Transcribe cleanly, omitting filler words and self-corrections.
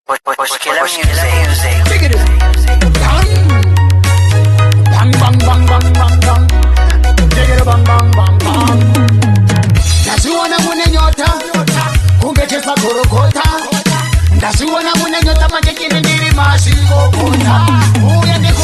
Killer music. Dig it. Bang, bang, bang, bang, bang, bang. Dig it, bang, bang, bang, bang. Ndasiwana mune nyota kungechesa korokota. Ndasiwana mune nyota manje chiri ndiri mashiko kota. Uye ndiku